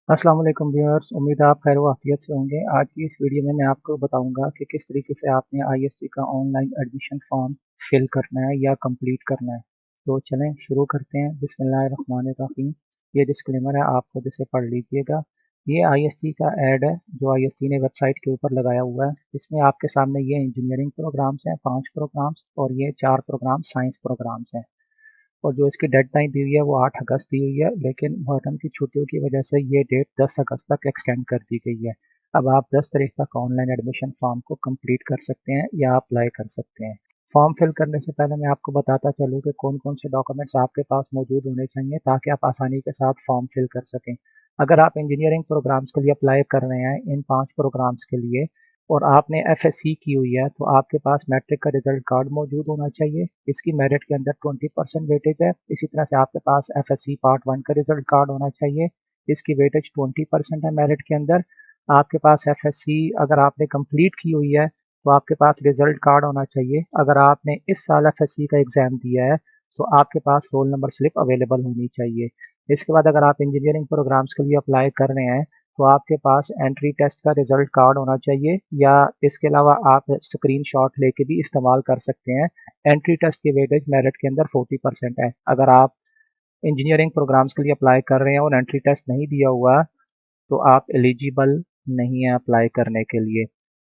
अस्सलाम वालेकुम व्यूअर्स, उम्मीद है आप खैर वाफियत से होंगे। आज की इस वीडियो में मैं आपको बताऊंगा कि किस तरीके से आपने आईएसटी का ऑनलाइन एडमिशन फॉर्म फिल करना है या कंप्लीट करना है। तो चलें शुरू करते हैं। बिस्मिल्लाहिर्रहमानिर्रहीम। ये डिस्क्लेमर है, आप खुद इसे पढ़ लीजिएगा। ये आईएसटी का ऐड है जो आईएसटी ने वेबसाइट के ऊपर लगाया हुआ है। इसमें आपके सामने ये इंजीनियरिंग प्रोग्राम्स हैं, 5 प्रोग्राम्स, और ये 4 प्रोग्राम साइंस प्रोग्राम्स हैं। और जो इसकी डेड टाइम दी हुई है वो 8 अगस्त दी हुई है, लेकिन मुहर्रम की छुट्टियों की वजह से ये डेट 10 अगस्त तक एक्सटेंड कर दी गई है। अब आप 10 तारीख तक ऑनलाइन एडमिशन फॉर्म को कंप्लीट कर सकते हैं या अप्लाई कर सकते हैं। फॉर्म फिल करने से पहले मैं आपको बताता चलूँ कि कौन कौन से डॉक्यूमेंट्स आपके पास मौजूद होने चाहिए ताकि आप आसानी के साथ फॉर्म फिल कर सकें। अगर आप इंजीनियरिंग प्रोग्राम्स के लिए अप्लाई कर रहे हैं, इन 5 प्रोग्राम्स के लिए, और आपने एफएससी की हुई है, तो आपके पास मैट्रिक का रिजल्ट कार्ड मौजूद होना चाहिए। इसकी मेरिट के अंदर 20% वेटेज है। इसी तरह से आपके पास एफएससी पार्ट 1 का रिजल्ट कार्ड होना चाहिए। इसकी वेटेज 20% है मेरिट के अंदर। आपके पास एफएससी अगर आपने कंप्लीट की हुई है तो आपके पास रिजल्ट कार्ड होना चाहिए। अगर आपने इस साल एफएससी का एग्ज़ाम दिया है तो आपके पास रोल नंबर स्लिप अवेलेबल होनी चाहिए। इसके बाद अगर आप इंजीनियरिंग प्रोग्राम्स के लिए अप्लाई कर रहे हैं तो आपके पास एंट्री टेस्ट का रिजल्ट कार्ड होना चाहिए, या इसके अलावा आप स्क्रीनशॉट लेके भी इस्तेमाल कर सकते हैं। एंट्री टेस्ट की वेटेज मेरिट के अंदर 40% है। अगर आप इंजीनियरिंग प्रोग्राम्स के लिए अप्लाई कर रहे हैं और एंट्री टेस्ट नहीं दिया हुआ तो आप एलिजिबल नहीं है अप्लाई करने के लिए।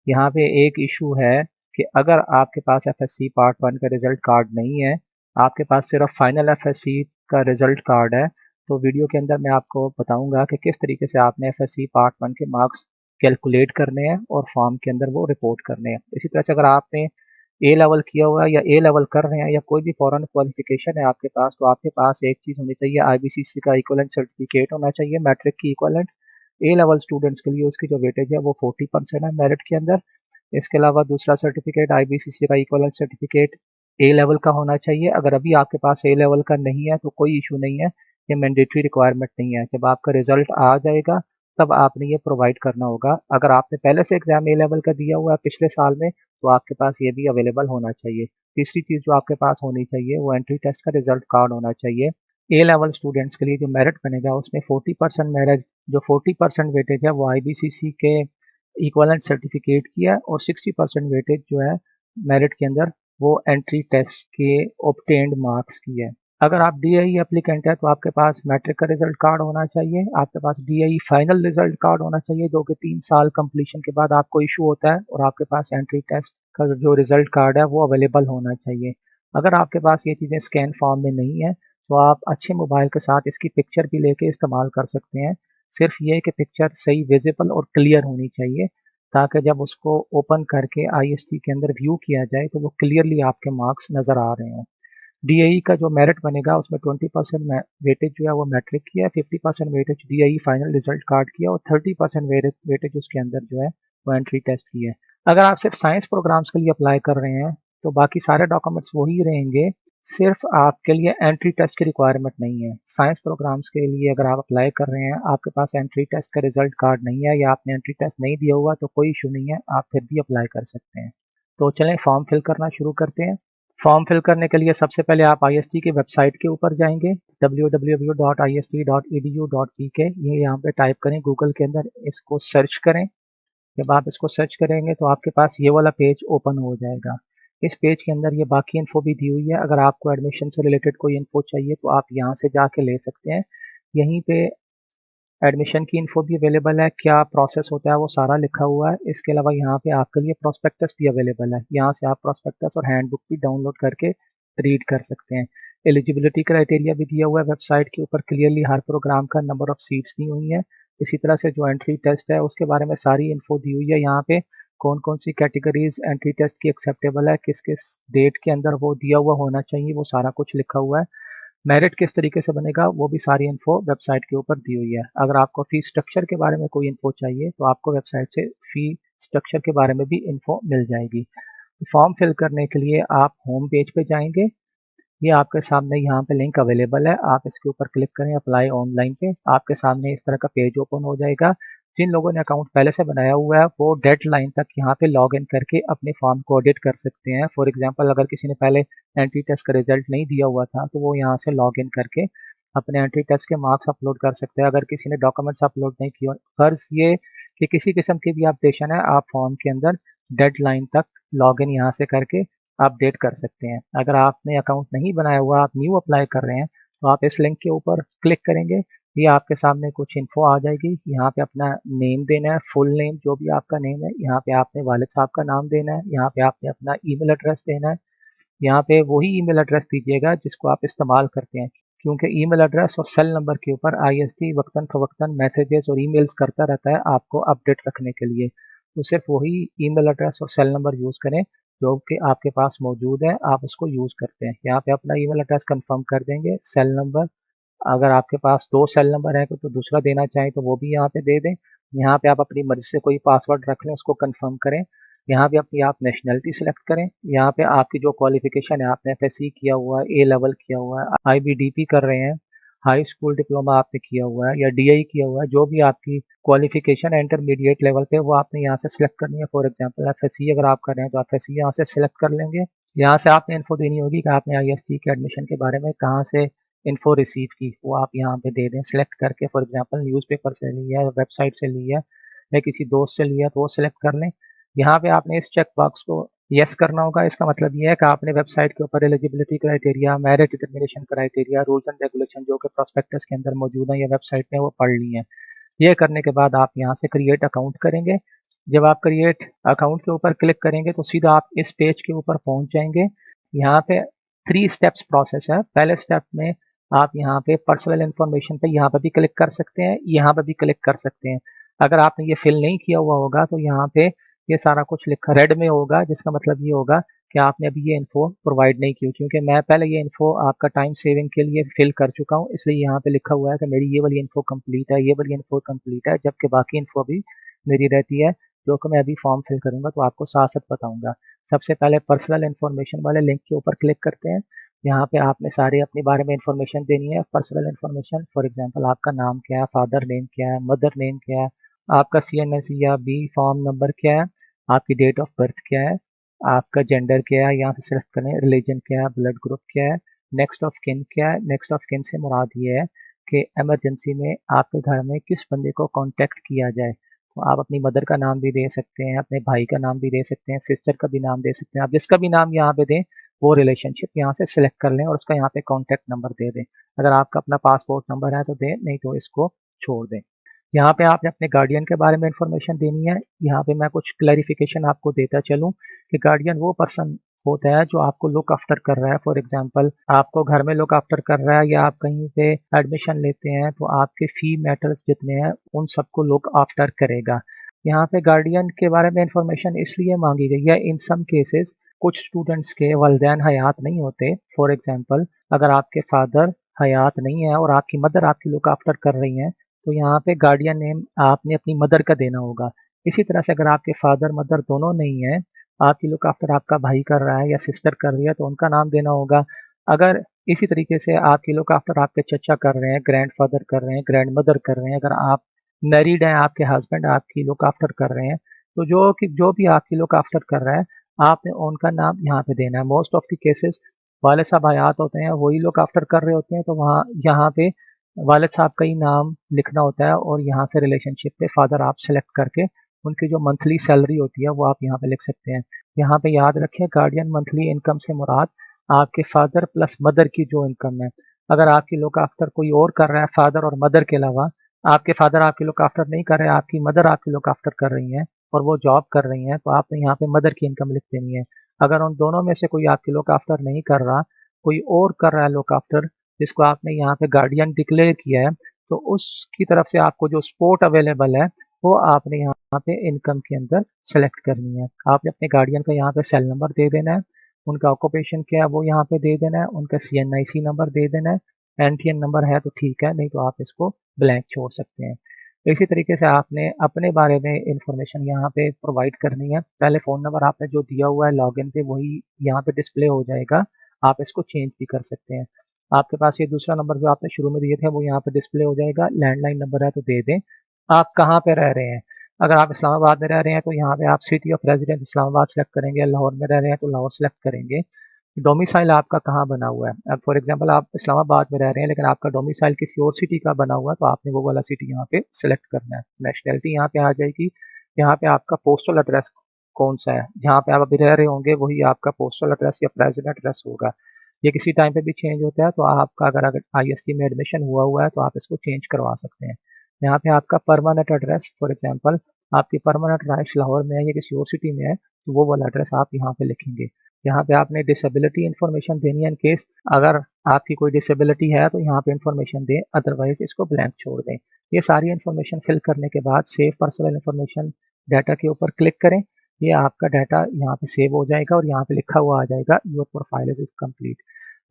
यहाँ पे एक इशू है कि अगर आपके पास एफएससी पार्ट 1 का रिजल्ट कार्ड नहीं है, आपके पास सिर्फ फाइनल एफएससी का रिजल्ट कार्ड है, तो वीडियो के अंदर मैं आपको बताऊंगा कि किस तरीके से आपने एफएससी पार्ट 1 के मार्क्स कैलकुलेट करने हैं और फॉर्म के अंदर वो रिपोर्ट करने हैं। इसी तरह से अगर आपने ए लेवल किया हुआ है या ए लेवल कर रहे हैं या कोई भी फॉरेन क्वालिफिकेशन है आपके पास, तो आपके पास एक चीज़ होनी चाहिए, आईबीसीसी का इक्विवेलेंट सर्टिफिकेट होना चाहिए मैट्रिक की इक्विवेलेंट। ए लेवल स्टूडेंट्स के लिए उसकी जो वेटेज है वो 40% है मेरिट के अंदर। इसके अलावा दूसरा सर्टिफिकेट आईबीसीसी का इक्विवेलेंट सर्टिफिकेट ए लेवल का होना चाहिए। अगर अभी आपके पास ए लेवल का नहीं है तो कोई इशू नहीं है, ये मैंडेटरी रिक्वायरमेंट नहीं है। जब आपका रिजल्ट आ जाएगा तब आपने ये प्रोवाइड करना होगा। अगर आपने पहले से एग्जाम ए लेवल का दिया हुआ है पिछले साल में तो आपके पास ये भी अवेलेबल होना चाहिए। तीसरी चीज़ जो आपके पास होनी चाहिए वो एंट्री टेस्ट का रिजल्ट कार्ड होना चाहिए। ए लेवल स्टूडेंट्स के लिए जो मेरिट बनेगा उसमें 40% मेरिट, जो 40% वेटेज है वो आईबीसीसी के इक्विवेलेंट सर्टिफिकेट की है, और 60% वेटेज जो है मेरिट के अंदर वो एंट्री टेस्ट के ऑब्टेन्ड मार्क्स की है। अगर आप डीआई एप्लीकेंट है तो आपके पास मैट्रिक का रिजल्ट कार्ड होना चाहिए। आपके पास डीआई फाइनल रिजल्ट कार्ड होना चाहिए जो कि 3 साल कंप्लीशन के बाद आपको इशू होता है, और आपके पास एंट्री टेस्ट का जो रिजल्ट कार्ड है वो अवेलेबल होना चाहिए। अगर आपके पास ये चीज़ें स्कैन फॉर्म में नहीं है तो आप अच्छे मोबाइल के साथ इसकी पिक्चर भी लेके इस्तेमाल कर सकते हैं। सिर्फ ये कि पिक्चर सही विजिबल और क्लियर होनी चाहिए ताकि जब उसको ओपन करके आईएसटी के अंदर व्यू किया जाए तो वो क्लियरली आपके मार्क्स नज़र आ रहे हों। डीएई का जो मेरिट बनेगा उसमें 20% वेटेज जो है वो मैट्रिक की है, 50% weightage DAE final result card की है, और 30% वेटेज उसके अंदर जो है वो एंट्री टेस्ट की है। अगर आप सिर्फ साइंस प्रोग्राम्स के लिए अप्लाई कर रहे हैं तो बाकी सारे डॉक्यूमेंट्स वही रहेंगे, सिर्फ आपके लिए एंट्री टेस्ट की रिक्वायरमेंट नहीं है। साइंस प्रोग्राम्स के लिए अगर आप अप्लाई कर रहे हैं, आपके पास एंट्री टेस्ट का रिजल्ट कार्ड नहीं है या आपने एंट्री टेस्ट नहीं दिया हुआ तो कोई इशू नहीं है, आप फिर भी अप्लाई कर सकते हैं। तो चलें फॉर्म फिल करना शुरू करते हैं। फॉर्म फिल करने के लिए सबसे पहले आप आईएसटी की वेबसाइट के ऊपर जाएंगे, www.ist.edu.pk। ये यहाँ पे टाइप करें गूगल के अंदर, इसको सर्च करें। जब आप इसको सर्च करेंगे तो आपके पास ये वाला पेज ओपन हो जाएगा। इस पेज के अंदर ये बाकी इन्फो भी दी हुई है। अगर आपको एडमिशन से रिलेटेड कोई इन्फो चाहिए तो आप यहाँ से जाके ले सकते हैं। यहीं पे एडमिशन की इन्फो भी अवेलेबल है, क्या प्रोसेस होता है वो सारा लिखा हुआ है। इसके अलावा यहाँ पे आपके लिए प्रोस्पेक्टस भी अवेलेबल है, यहाँ से आप प्रोस्पेक्टस और हैंडबुक भी डाउनलोड करके रीड कर सकते हैं। एलिजिबिलिटी क्राइटेरिया भी दिया हुआ है वेबसाइट के ऊपर, क्लियरली हर प्रोग्राम का नंबर ऑफ सीट्स दी हुई है। इसी तरह से जो एंट्री टेस्ट है उसके बारे में सारी इन्फो दी हुई है। यहाँ पे कौन कौन सी कैटेगरीज एंट्री टेस्ट की एक्सेप्टेबल है, किस किस डेट के अंदर वो दिया हुआ होना चाहिए, वो सारा कुछ लिखा हुआ है। मेरिट किस तरीके से बनेगा वो भी सारी इन्फो वेबसाइट के ऊपर दी हुई है। अगर आपको फी स्ट्रक्चर के बारे में कोई इन्फो चाहिए तो आपको वेबसाइट से फी स्ट्रक्चर के बारे में भी इन्फो मिल जाएगी। फॉर्म फिल करने के लिए आप होम पेज पे जाएंगे। ये आपके सामने यहाँ पे लिंक अवेलेबल है, आप इसके ऊपर क्लिक करें अप्लाई ऑनलाइन पे, आपके सामने इस तरह का पेज ओपन हो जाएगा। जिन लोगों ने अकाउंट पहले से बनाया हुआ है वो डेडलाइन तक यहाँ पे लॉग इन करके अपने फॉर्म को एडिट कर सकते हैं। फॉर एग्जांपल अगर किसी ने पहले एंट्री टेस्ट का रिजल्ट नहीं दिया हुआ था तो वो यहाँ से लॉग इन करके अपने एंट्री टेस्ट के मार्क्स अपलोड कर सकते हैं। अगर किसी ने डॉक्यूमेंट्स अपलोड नहीं किए, फर्ज ये कि किसी किस्म की भी अपडेशन है, आप फॉर्म के अंदर डेडलाइन तक लॉगिन यहाँ से करके अपडेट कर सकते हैं। अगर आपने अकाउंट नहीं बनाया हुआ, आप न्यू अप्लाई कर रहे हैं, तो आप इस लिंक के ऊपर क्लिक करेंगे, ये आपके सामने कुछ इन्फो आ जाएगी। यहाँ पे अपना नेम देना है, फुल नेम जो भी आपका नेम है। यहाँ पे आपने वालिद साहब का नाम देना है। यहाँ पे आपने अपना ईमेल एड्रेस देना है। यहाँ पे वही ईमेल एड्रेस दीजिएगा जिसको आप इस्तेमाल करते हैं, क्योंकि ईमेल एड्रेस और सेल नंबर के ऊपर आईएसटी वक्तन फवक्तन मैसेजेस और ईमेल्स करता रहता है आपको अपडेट रखने के लिए। तो सिर्फ वही ईमेल एड्रेस और सेल नंबर यूज़ करें जो कि आपके पास मौजूद है, आप उसको यूज़ करते हैं। यहाँ पे अपना ईमेल एड्रेस कंफर्म कर देंगे, सेल नंबर, अगर आपके पास 2 सेल नंबर है तो दूसरा देना चाहें तो वो भी यहाँ पे दे दें। यहाँ पे आप अपनी मर्ज़ी से कोई पासवर्ड रख लें, उसको कंफर्म करें। यहाँ पे अपनी आप नेशनैलिटी सेलेक्ट करें। यहाँ पे आपकी जो क्वालिफ़िकेशन है, आपने एफएससी किया हुआ है, ए लेवल किया हुआ है, आईबीडीपी कर रहे हैं, हाई स्कूल डिप्लोमा आपने किया हुआ है या डीआई किया हुआ है, जो भी आपकी क्वालिफ़िकेशन है इंटरमीडिएट लेवल पे, वो आपने यहाँ से सेलेक्ट करनी है। फॉर एग्ज़ाम्पल एफएससी अगर आप कर रहे हैं तो एफएससी यहाँ से सेलेक्ट कर लेंगे। यहाँ से आपने इन्फो देनी होगी कि आपने आईएसटी के एडमिशन के बारे में कहाँ से इन्फो रिसीव की, वो आप यहाँ पे दे दें सेलेक्ट करके। फॉर एग्जांपल न्यूज़पेपर से ली है, वेबसाइट से ली है या किसी दोस्त से लिया, तो वो सेलेक्ट कर लें। यहाँ पे आपने इस चेक बॉक्स को यस करना होगा। इसका मतलब ये है कि आपने वेबसाइट के ऊपर eligibility criteria, merit determination criteria, rules and regulation जो कि प्रोस्पेक्टस के अंदर मौजूद है या वेबसाइट में, वो पढ़ ली है। ये करने के बाद आप यहाँ से क्रिएट अकाउंट करेंगे। जब आप क्रिएट अकाउंट के ऊपर क्लिक करेंगे तो सीधा आप इस पेज के ऊपर पहुंच जाएंगे। यहाँ पे 3 स्टेप्स प्रोसेस है। पहले स्टेप में आप यहाँ पे पर्सनल इन्फॉर्मेशन पे यहाँ पे भी क्लिक कर सकते हैं, यहाँ पे भी क्लिक कर सकते हैं। अगर आपने ये फिल नहीं किया हुआ होगा तो यहाँ पे ये सारा कुछ लिखा रेड में होगा, जिसका मतलब ये होगा कि आपने अभी ये इन्फो प्रोवाइड नहीं की, क्योंकि मैं पहले ये इन्फो आपका टाइम सेविंग के लिए फिल कर चुका हूँ, इसलिए यहाँ पे लिखा हुआ है कि मेरी ये वाली इन्फो कंप्लीट है, ये वाली इन्फो कंप्लीट है, जबकि बाकी इन्फो भी मेरी रहती है जो कि मैं अभी फॉर्म फिल करूंगा तो आपको साथ साथ बताऊंगा। सबसे पहले पर्सनल इन्फॉर्मेशन वाले लिंक के ऊपर क्लिक करते हैं। यहाँ पे आपने सारे अपने बारे में इन्फॉर्मेशन देनी है, पर्सनल इन्फॉर्मेशन। फॉर एग्जांपल आपका नाम क्या है, फादर नेम क्या है, मदर नेम क्या है, आपका सीएनएसई या बी फॉर्म नंबर क्या है, आपकी डेट ऑफ बर्थ क्या है, आपका जेंडर क्या है, यहाँ से सिलेक्ट करें, रिलीजन क्या है, ब्लड ग्रुप क्या है, नेक्स्ट ऑफ किन क्या है। नेक्स्ट ऑफ किन से मुराद ये है कि इमरजेंसी में आपके घर में किस बंदे को कांटेक्ट किया जाए। तो आप अपनी मदर का नाम भी दे सकते हैं, अपने भाई का नाम भी दे सकते हैं, सिस्टर का भी नाम दे सकते हैं। आप जिसका भी नाम यहाँ पे दें वो रिलेशनशिप यहाँ से सिलेक्ट कर लें और उसका यहाँ पे कॉन्टैक्ट नंबर दे दें। अगर आपका अपना पासपोर्ट नंबर है तो दें, नहीं तो इसको छोड़ दें। यहाँ पे आपने अपने गार्डियन के बारे में इंफॉर्मेशन देनी है। यहाँ पे मैं कुछ क्लैरिफिकेशन आपको देता चलूँ कि गार्डियन वो पर्सन होता है जो आपको लुक आफ्टर कर रहा है। फॉर एग्जांपल आपको घर में लुक आफ्टर कर रहा है या आप कहीं पे एडमिशन लेते हैं तो आपके फी मैटर्स जितने हैं उन सबको लुक आफ्टर करेगा। यहाँ पे गार्डियन के बारे में इंफॉर्मेशन इसलिए मांगी गई है, इन सम केसेस कुछ स्टूडेंट्स के वालिदैन हयात नहीं होते। फॉर एग्जांपल अगर आपके फादर हयात नहीं है और आपकी मदर आपकी लुक आफ्टर कर रही हैं तो यहाँ पे गार्डियन नेम आपने अपनी मदर का देना होगा। इसी तरह से अगर आपके फादर मदर दोनों नहीं है, आपकी लुक आफ्टर आपका भाई कर रहा है या सिस्टर कर रही है, तो उनका नाम देना होगा। अगर इसी तरीके से आपकी लुक आफ्टर आपके चचा कर रहे हैं, ग्रैंडफादर कर रहे हैं, ग्रैंड मदर कर रहे हैं, अगर आप मैरिड हैं, आपके हस्बैंड आपकी लुक आफ्टर कर रहे हैं, तो जो भी आपकी लुक आफ्टर कर रहा है आपने उनका नाम यहाँ पे देना है। मोस्ट ऑफ द केसेस वाले साहब हयात होते हैं, वही लुक आफ्टर कर रहे होते हैं, तो वहाँ यहाँ पे वालिद साहब का ही नाम लिखना होता है और यहाँ से रिलेशनशिप पे फादर आप सेलेक्ट करके उनकी जो मंथली सैलरी होती है वो आप यहाँ पे लिख सकते हैं। यहाँ पे याद रखें गार्डियन मंथली इनकम से मुराद आपके फादर प्लस मदर की जो इनकम है। अगर आपकी लुक आफ्टर कोई और कर रहा है फादर और मदर के अलावा, आपके फादर आपकी लुक आफ्टर नहीं कर रहे हैं, आपकी मदर आपकी लुक आफ्टर कर रही हैं और वो जॉब कर रही हैं, तो आपने यहाँ पे मदर की इनकम लिख देनी है। अगर उन दोनों में से कोई आपकी लुक आफ्टर नहीं कर रहा, कोई और कर रहा है लुक आफ्टर जिसको आपने यहाँ पे गार्डियन डिक्लेयर किया है, तो उसकी तरफ से आपको जो सपोर्ट अवेलेबल है वो आपने यहाँ पे इनकम के अंदर सेलेक्ट करनी है। आपने अपने गार्डियन का यहाँ पे सेल नंबर दे देना है, उनका ऑक्यूपेशन क्या है वो यहाँ पे दे देना है, उनका सीएनआईसी नंबर दे देना है। एनटीएन नंबर है तो ठीक है, नहीं तो आप इसको ब्लैंक छोड़ सकते हैं। तो इसी तरीके से आपने अपने बारे में इंफॉर्मेशन यहाँ पे प्रोवाइड करनी है। पहले फ़ोन नंबर आपने जो दिया हुआ है लॉगिन पे वही यहाँ पे डिस्प्ले हो जाएगा, आप इसको चेंज भी कर सकते हैं। आपके पास ये दूसरा नंबर जो आपने शुरू में दिए थे वो यहाँ पे डिस्प्ले हो जाएगा। लैंडलाइन नंबर है तो दे दें। आप कहाँ पे रह रहे हैं, अगर आप इस्लामाबाद में रह रहे हैं तो यहाँ पे आप city of residence Islamabad select करेंगे, लाहौर में रह रहे हैं तो लाहौर सेलेक्ट करेंगे। डोमिसाइल आपका कहाँ बना हुआ है। अब फॉर एग्जांपल आप इस्लामाबाद में रह रहे हैं लेकिन आपका डोमिसाइल किसी और सिटी का बना हुआ है, तो आपने वो वाला सिटी यहाँ पे सिलेक्ट करना है। नेशनैलिटी यहाँ पे आ जाएगी। यहाँ पे आपका पोस्टल एड्रेस कौन-सा है, जहाँ पे आप अभी रह रहे होंगे वही आपका पोस्टल एड्रेस या प्रेज़ेंट एड्रेस होगा। ये किसी टाइम पे भी चेंज होता है, तो आपका अगर आईएसटी में एडमिशन हुआ है तो आप इसको चेंज करवा सकते हैं। यहाँ पे आपका परमानेंट एड्रेस फॉर एग्जांपल आपकी परमानेंट रहाइश लाहौर में है या किसी और सिटी में है, तो वो वाला एड्रेस आप यहाँ पे लिखेंगे। यहाँ पे आपने डिसेबिलिटी इन्फॉर्मेशन देनी है इन केस अगर आपकी कोई डिसेबिलिटी है तो यहाँ पे इन्फॉर्मेशन दें, अदरवाइज इसको ब्लैंक छोड़ दें। ये सारी इन्फॉर्मेशन फिल करने के बाद सेव पर्सनल इन्फॉर्मेशन डाटा के ऊपर क्लिक करें। ये आपका डाटा यहाँ पे सेव हो जाएगा और यहाँ पे लिखा हुआ आ जाएगा योर प्रोफाइल इज कंप्लीट।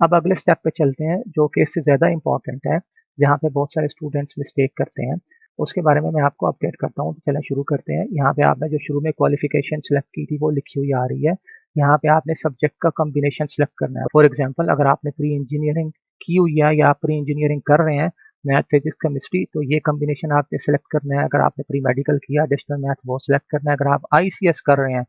अब अगले स्टेप पे चलते हैं जो कि इससे ज़्यादा इंपॉर्टेंट है, जहाँ पे बहुत सारे स्टूडेंट्स मिस्टेक करते हैं। उसके बारे में मैं आपको अपडेट करता हूँ, तो चलें शुरू करते हैं। यहाँ पे आपने जो शुरू में क्वालिफिकेशन सेलेक्ट की थी वो लिखी हुई आ रही है। यहाँ पे आपने सब्जेक्ट का कॉम्बिनेशन सेलेक्ट करना है। फॉर एग्जांपल अगर आपने प्री इंजीनियरिंग की हुई है या आप प्री इंजीनियरिंग कर रहे हैं मैथ फिजिक्स केमिस्ट्री, तो ये कॉम्बिनेशन आपने सेलेक्ट करना है। अगर आपने प्री मेडिकल किया एडिशनल मैथ वो सेलेक्ट करना है। अगर आप आईसीएस कर रहे हैं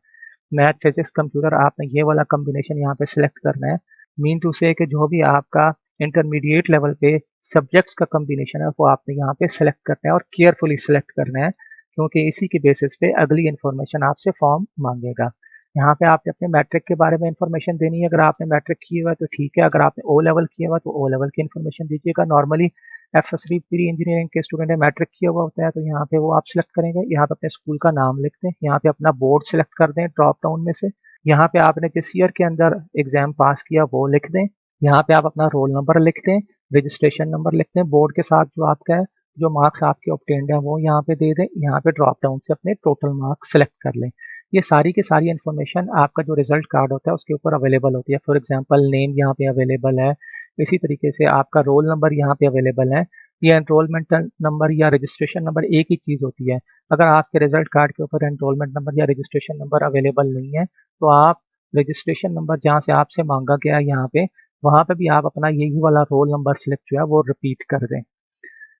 मैथ फिजिक्स कंप्यूटर, आपने ये वाला कॉम्बिनेशन यहाँ पे सिलेक्ट करना है। मीन टू से कि जो भी आपका इंटरमीडिएट लेवल पे सब्जेक्ट्स का कॉम्बिनेशन है वो आपने यहाँ पे सिलेक्ट करना है और केयरफुली सिलेक्ट करना है, क्योंकि इसी के बेसिस पे अगली इन्फॉर्मेशन आपसे फॉर्म मांगेगा। यहाँ पे आपने अपने मैट्रिक के बारे में इन्फॉर्मेशन देनी है। अगर आपने मैट्रिक किया हुआ है तो ठीक है, अगर आपने ओ लेवल किया हुआ है तो ओ लेवल की इन्फॉर्मेशन दीजिएगा। नॉर्मली एफएससी प्री इंजीनियरिंग के स्टूडेंट है, मैट्रिक किया हुआ होता है, तो यहाँ पे वो आप सिलेक्ट करेंगे। यहाँ पे अपने स्कूल का नाम लिख दें, यहाँ पे अपना बोर्ड सिलेक्ट कर दें ड्रॉप डाउन में से। यहाँ पे आपने जिस ईयर के अंदर एग्जाम पास किया वो लिख दें। यहाँ पे आप अपना रोल नंबर लिख दें, रजिस्ट्रेशन नंबर लिख दें, बोर्ड के साथ जो आपका है, जो मार्क्स आपके ऑब्टेन्ड है वो यहाँ पे दे दें। यहाँ पे ड्रॉप डाउन से अपने टोटल मार्क्स सेलेक्ट कर लें। ये सारी की सारी इन्फॉर्मेशन आपका जो रिजल्ट कार्ड होता है उसके ऊपर अवेलेबल होती है। फॉर एग्जांपल नेम यहाँ पे अवेलेबल है, इसी तरीके से आपका रोल नंबर यहाँ पे अवेलेबल है। ये एनरोलमेंट नंबर या रजिस्ट्रेशन नंबर एक ही चीज़ होती है। अगर आपके रिजल्ट कार्ड के ऊपर एनरोलमेंट नंबर या रजिस्ट्रेशन नंबर अवेलेबल नहीं है, तो आप रजिस्ट्रेशन नंबर जहाँ से आपसे मांगा गया है यहाँ पे, वहाँ पे भी आप अपना यही वाला रोल नंबर सिलेक्ट जो है वो रिपीट कर दें।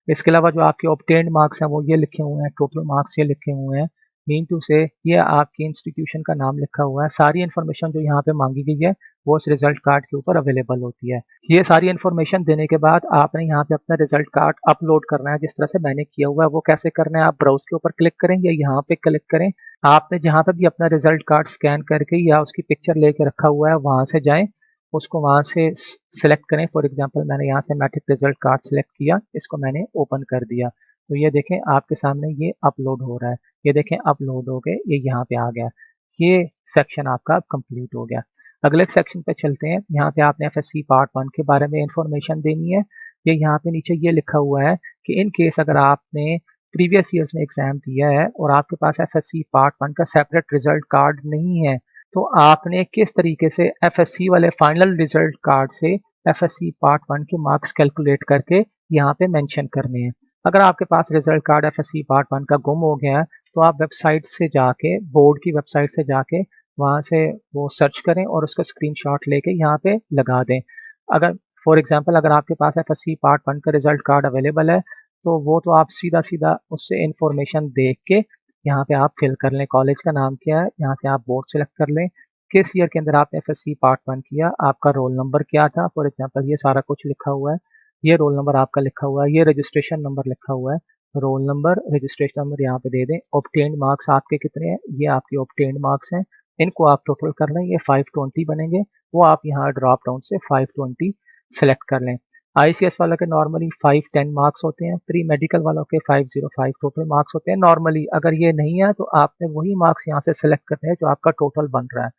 इसके अलावा जो आपके ऑब्टेन्ड मार्क्स हैं वो ये लिखे हुए हैं, टोटल मार्क्स ये लिखे हुए हैं। मीन टू से ये आपके इंस्टीट्यूशन का नाम लिखा हुआ है। सारी इन्फॉर्मेशन जो यहाँ पे मांगी गई है वो इस रिजल्ट कार्ड के ऊपर अवेलेबल होती है। ये सारी इन्फॉर्मेशन देने के बाद आपने यहाँ पे अपना रिजल्ट कार्ड अपलोड करना है, जिस तरह से मैंने किया हुआ है। वो कैसे करना है, आप ब्राउज के ऊपर क्लिक करें या यहाँ पे क्लिक करें। आपने जहाँ पे भी अपना रिजल्ट कार्ड स्कैन करके या उसकी पिक्चर लेके रखा हुआ है वहाँ से जाएं, उसको वहाँ से सिलेक्ट करें। फॉर एग्जांपल मैंने यहाँ से मैट्रिक रिजल्ट कार्ड सिलेक्ट किया, इसको मैंने ओपन कर दिया, तो ये देखें आपके सामने ये अपलोड हो रहा है। ये देखें अपलोड हो गए, ये यहाँ पे आ गया। ये सेक्शन आपका कंप्लीट हो गया। अगले सेक्शन पे चलते हैं। यहाँ पे आपने एफएससी पार्ट 1 के बारे में इंफॉर्मेशन देनी है। ये यहाँ पे नीचे ये लिखा हुआ है कि इन केस अगर आपने प्रीवियस ईयर्स में एग्जाम दिया है और आपके पास एफएससी पार्ट 1 का सेपरेट रिजल्ट कार्ड नहीं है, तो आपने किस तरीके से एफएससी वाले फाइनल रिजल्ट कार्ड से एफएससी पार्ट 1 के मार्क्स कैलकुलेट करके यहाँ पे मेंशन करने हैं। अगर आपके पास रिजल्ट कार्ड एफएससी पार्ट 1 का गुम हो गया है, तो आप वेबसाइट से जाके, बोर्ड की वेबसाइट से जाके वहाँ से वो सर्च करें और उसका स्क्रीनशॉट लेके यहाँ पे लगा दें। अगर फॉर एग्जांपल अगर आपके पास एफएससी पार्ट 1 का रिजल्ट कार्ड अवेलेबल है, तो वो तो आप सीधा-सीधा उससे इन्फॉर्मेशन देख के यहाँ पे आप फिल कर लें। कॉलेज का नाम क्या है, यहाँ से आप बोर्ड सेलेक्ट कर लें। किस ईयर के अंदर आपने एफएससी पार्ट 1 किया, आपका रोल नंबर क्या था, फॉर एग्जांपल ये सारा कुछ लिखा हुआ है। ये रोल नंबर आपका लिखा हुआ है, ये रजिस्ट्रेशन नंबर लिखा हुआ है। रोल नंबर, रजिस्ट्रेशन नंबर यहाँ पे दे दें। ऑब्टेन्ड मार्क्स आपके कितने हैं, ये आपके ऑब्टेन्ड मार्क्स हैं। इनको आप टोटल कर लें, ये 520 बनेंगे। वो आप यहाँ ड्रॉप डाउन से 520 सेलेक्ट कर लें। आईसीएस वालों के नॉर्मली 510 मार्क्स होते हैं, प्री मेडिकल वालों के 505 टोटल मार्क्स होते हैं नॉर्मली। अगर ये नहीं है तो आपने वही मार्क्स यहाँ से सेलेक्ट करने हैं जो आपका टोटल बन रहा है।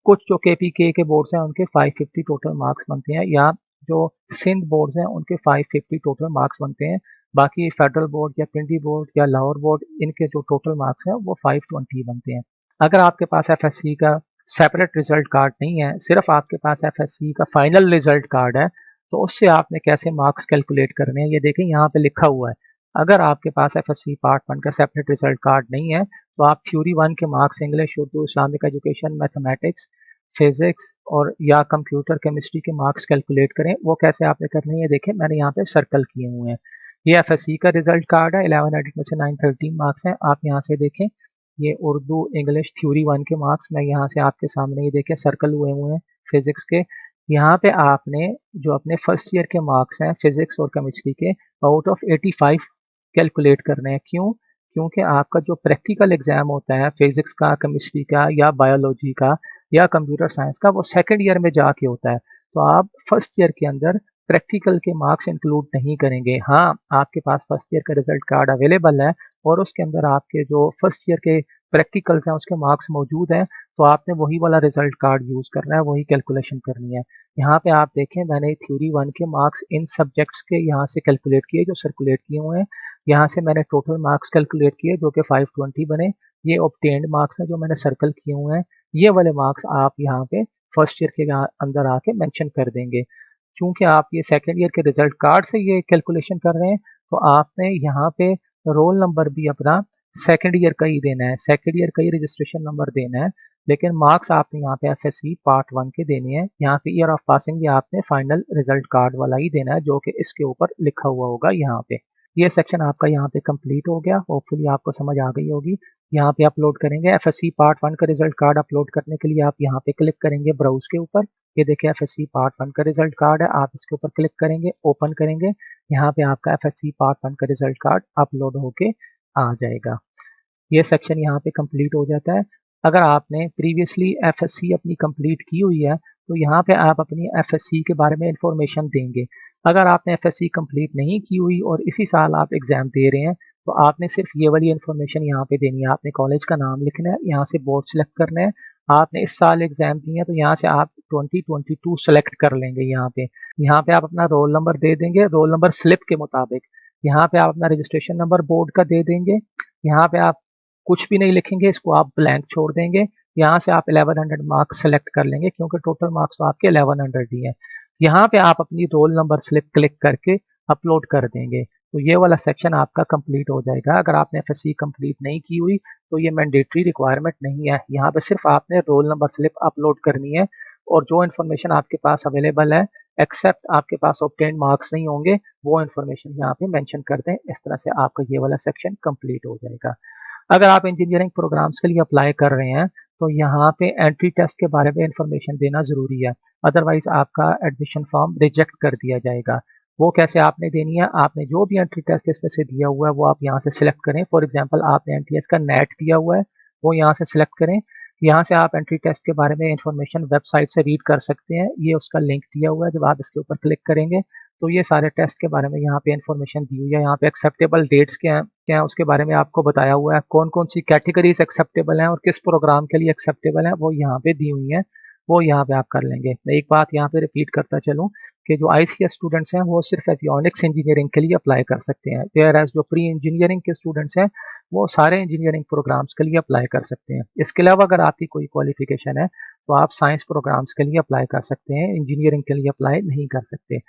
कुछ जो केपीके के बोर्ड्स हैं उनके 550 टोटल मार्क्स बनते हैं, या जो सिंध बोर्ड्स हैं उनके 550 टोटल मार्क्स बनते हैं। बाकी फेडरल बोर्ड या पिंडी बोर्ड या लाहौर बोर्ड, इनके जो टोटल मार्क्स हैं वो 520 बनते हैं। अगर आपके पास एफएससी का सेपरेट रिजल्ट कार्ड नहीं है, सिर्फ आपके पास एफएससी का फाइनल रिजल्ट कार्ड है, तो उससे आपने कैसे मार्क्स कैलकुलेट करने हैं ये देखें यहाँ पे लिखा हुआ है। अगर आपके पास एफएससी पार्ट 1 का सेपरेट रिजल्ट कार्ड नहीं है, तो आप थ्योरी 1 के marks English, Urdu, Islamic education, mathematics, physics और या कंप्यूटर केमिस्ट्री के मार्क्स कैलकुलेट करें। वो कैसे आपने करने हैं ये देखें, मैंने यहाँ पे सर्कल किए हुए हैं। ये एफएससी का रिजल्ट कार्ड है, 11 एडिट में से 913 मार्क्स हैं। आप यहाँ से देखें, ये उर्दू, इंग्लिश, थ्योरी 1 के मार्क्स मैं यहाँ से आपके सामने ये देखें सर्कल हुए हुए हैं। फिजिक्स के। यहाँ पे आपने जो अपने फर्स्ट ईयर के मार्क्स हैं फिजिक्स और केमिस्ट्री के, आउट ऑफ 85 कैलकुलेट करने हैं। क्यों? क्योंकि आपका जो प्रैक्टिकल एग्जाम होता है फिजिक्स का, केमिस्ट्री का या बायोलॉजी का या कंप्यूटर साइंस का, वो सेकेंड ईयर में जाके होता है। तो आप फर्स्ट ईयर के अंदर प्रैक्टिकल के मार्क्स इंक्लूड नहीं करेंगे। हाँ, आपके पास फर्स्ट ईयर का रिजल्ट कार्ड अवेलेबल है और उसके अंदर आपके जो फर्स्ट ईयर के प्रैक्टिकल्स हैं उसके मार्क्स मौजूद हैं, तो आपने वही वाला रिजल्ट कार्ड यूज़ करना है, वही कैलकुलेशन करनी है। यहाँ पे आप देखें, मैंने थ्योरी 1 के मार्क्स इन सब्जेक्ट्स के यहाँ से कैलकुलेट किए जो सर्कुलेट किए हुए हैं। यहाँ से मैंने टोटल मार्क्स कैलकुलेट किए जो कि 520 बने। ये ऑब्टेन्ड मार्क्स हैं जो मैंने सर्कल किए हुए हैं। ये वाले मार्क्स आप यहाँ पे फर्स्ट ईयर के अंदर आके मेंशन कर देंगे। चूंकि आप ये सेकेंड ईयर के रिजल्ट कार्ड से ये कैलकुलेशन कर रहे हैं, तो आपने यहाँ पे रोल नंबर भी अपना सेकेंड ईयर का ही देना है, सेकेंड ईयर का ही रजिस्ट्रेशन नंबर देना है। लेकिन मार्क्स आपने यहाँ पे एफएससी पार्ट 1 के देने हैं। यहाँ पे ईयर ऑफ पासिंग भी आपने फाइनल रिजल्ट कार्ड वाला ही देना है जो कि इसके ऊपर लिखा हुआ होगा यहाँ पे। ये सेक्शन आपका यहाँ पे कंप्लीट हो गया, होपफुली आपको समझ आ गई होगी। यहाँ पे अपलोड करेंगे एफएससी पार्ट 1 का रिजल्ट कार्ड। अपलोड करने के लिए आप यहाँ पे क्लिक करेंगे ब्राउज के ऊपर। ये देखिए एफएससी पार्ट 1 का रिजल्ट कार्ड है, आप इसके ऊपर क्लिक करेंगे, ओपन करेंगे। यहाँ पे आपका एफएससी पार्ट 1 का रिजल्ट कार्ड अपलोड होके आ जाएगा। ये सेक्शन यहाँ पे कंप्लीट हो जाता है। अगर आपने प्रीवियसली एफएससी अपनी कंप्लीट की हुई है तो यहाँ पे आप अपनी एफएससी के बारे में इंफॉर्मेशन देंगे। अगर आपने एफएससी कंप्लीट नहीं की हुई और इसी साल आप एग्जाम दे रहे हैं, तो आपने सिर्फ ये वाली इन्फॉर्मेशन यहाँ पे देनी है। आपने कॉलेज का नाम लिखना है, यहाँ से बोर्ड सेलेक्ट करना है। आपने इस साल एग्जाम दिए हैं तो यहाँ से आप 2022 सेलेक्ट कर लेंगे। यहाँ पे आप अपना रोल नंबर दे देंगे, रोल नंबर स्लिप के मुताबिक। यहाँ पे आप अपना रजिस्ट्रेशन नंबर बोर्ड का दे देंगे। यहाँ पे आप कुछ भी नहीं लिखेंगे, इसको आप ब्लैंक छोड़ देंगे। यहाँ से आप 1100 मार्क्स सेलेक्ट कर लेंगे क्योंकि टोटल मार्क्स तो आपके 1100 ही है। यहाँ पे आप अपनी रोल नंबर स्लिप क्लिक करके अपलोड कर देंगे, तो ये वाला सेक्शन आपका कंप्लीट हो जाएगा। अगर आपने एफएससी कंप्लीट नहीं की हुई तो ये मैंडेटरी रिक्वायरमेंट नहीं है। यहाँ पे सिर्फ आपने रोल नंबर स्लिप अपलोड करनी है और जो इन्फॉर्मेशन आपके पास अवेलेबल है, एक्सेप्ट आपके पास ऑब्टेन्ड मार्क्स नहीं होंगे, वो इन्फॉर्मेशन यहाँ पे मेंशन कर दें। इस तरह से आपका ये वाला सेक्शन कंप्लीट हो जाएगा। अगर आप इंजीनियरिंग प्रोग्राम्स के लिए अप्लाई कर रहे हैं तो यहाँ पे एंट्री टेस्ट के बारे में इंफॉर्मेशन देना ज़रूरी है, अदरवाइज आपका एडमिशन फॉर्म रिजेक्ट कर दिया जाएगा। वो कैसे आपने देनी है, आपने जो भी एंट्री टेस्ट इसमें से दिया हुआ है वो आप यहाँ से सिलेक्ट करें। फॉर एग्जांपल आपने एनटीएस का नेट दिया हुआ है, वो यहाँ से सिलेक्ट करें। यहाँ से आप एंट्री टेस्ट के बारे में इंफॉर्मेशन वेबसाइट से रीड कर सकते हैं, ये उसका लिंक दिया हुआ है। जब आप इसके ऊपर क्लिक करेंगे तो ये सारे टेस्ट के बारे में यहाँ पे इन्फॉर्मेशन दी हुई है। यहाँ पे एक्सेप्टेबल डेट्स क्या है उसके बारे में आपको बताया हुआ है, कौन कौन सी कैटेगरीज एक्सेप्टेबल हैं और किस प्रोग्राम के लिए एक्सेप्टेबल है, वो यहाँ पे दी हुई है। वो यहाँ पे आप कर लेंगे। मैं एक बात यहाँ पे रिपीट करता चलूँ कि जो आईसीएस स्टूडेंट्स हैं वो सिर्फ एवियोनिक्स इंजीनियरिंग के लिए अप्लाई कर सकते हैं, वेयर एज जो प्री इंजीनियरिंग के स्टूडेंट्स हैं वो सारे इंजीनियरिंग प्रोग्राम्स के लिए अप्लाई कर सकते हैं। इसके अलावा अगर आपकी कोई क्वालिफिकेशन है तो आप साइंस प्रोग्राम्स के लिए अप्लाई कर सकते हैं, इंजीनियरिंग के लिए अप्लाई नहीं कर सकते।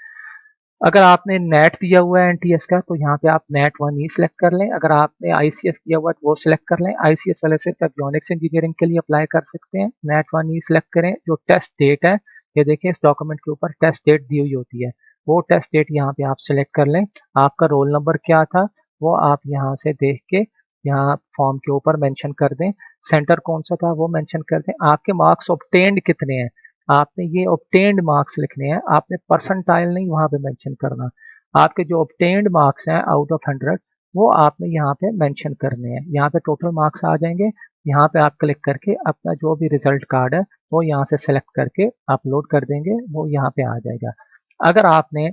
अगर आपने नेट दिया हुआ है एनटीएस का तो यहाँ पे आप नेट 1 ही सिलेक्ट कर लें। अगर आपने आईसीएस दिया हुआ है तो वो सिलेक्ट कर लें। आईसीएस वाले सिर्फ एवियोनिक्स इंजीनियरिंग के लिए अप्लाई कर सकते हैं, नेट 1 ही सिलेक्ट करें। जो टेस्ट डेट है, ये देखिए इस डॉक्यूमेंट के ऊपर टेस्ट डेट दी हुई होती है, वो टेस्ट डेट यहाँ पे आप सिलेक्ट कर लें। आपका रोल नंबर क्या था वो आप यहाँ से देख के यहाँ फॉर्म के ऊपर मेंशन कर दें। सेंटर कौन सा था वो मेंशन कर दें। आपके मार्क्स ऑब्टेन्ड कितने हैं, आपने ये ऑब्टेन्ड मार्क्स लिखने हैं, आपने परसेंटाइल नहीं वहाँ पे मेंशन करना। आपके जो ऑब्टेन्ड मार्क्स हैं आउट ऑफ 100 वो आपने यहाँ पे मेंशन करने हैं। यहाँ पे टोटल मार्क्स आ जाएंगे। यहाँ पे आप क्लिक करके अपना जो भी रिजल्ट कार्ड है वो यहाँ से सेलेक्ट करके अपलोड कर देंगे, वो यहाँ पे आ जाएगा। अगर आपने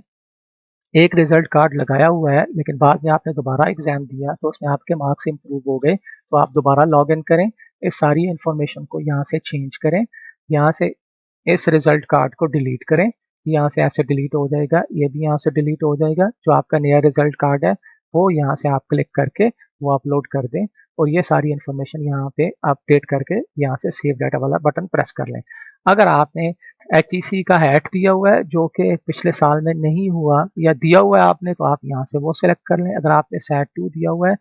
एक रिजल्ट कार्ड लगाया हुआ है लेकिन बाद में आपने दोबारा एग्जाम दिया तो उसमें आपके मार्क्स इंप्रूव हो गए, तो आप दोबारा लॉग इन करें, इस सारी इन्फॉर्मेशन को यहाँ से चेंज करें। यहाँ से इस रिजल्ट कार्ड को डिलीट करें, यहाँ से ऐसे डिलीट हो जाएगा, ये भी यहाँ से डिलीट हो जाएगा। जो आपका नया रिजल्ट कार्ड है वो यहाँ से आप क्लिक करके वो अपलोड कर दें और ये सारी इन्फॉर्मेशन यहाँ पे अपडेट करके यहाँ से सेव डाटा वाला बटन प्रेस कर लें। अगर आपने एचईसी का हैट दिया हुआ है जो कि पिछले साल में नहीं हुआ या दिया हुआ है आपने, तो आप यहाँ से वो सिलेक्ट कर लें। अगर आपने सैट 2 दिया हुआ है,